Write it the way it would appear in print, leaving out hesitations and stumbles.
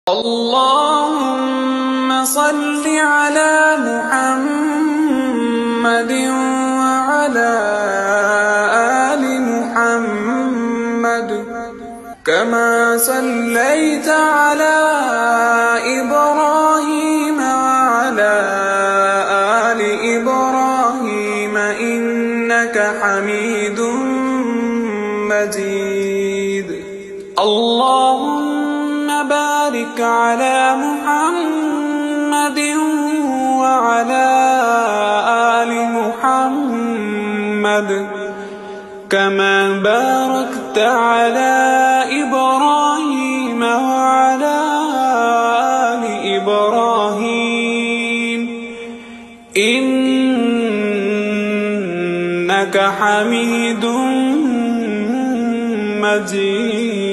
اللهم صل على محمد وعلى آل محمد كما صليت على إبراهيم وعلى آل إبراهيم إنك حميد مجيد. اللهم بارك على محمد وعلى آل محمد كما باركت على إبراهيم وعلى آل إبراهيم إنك حميد مجيد.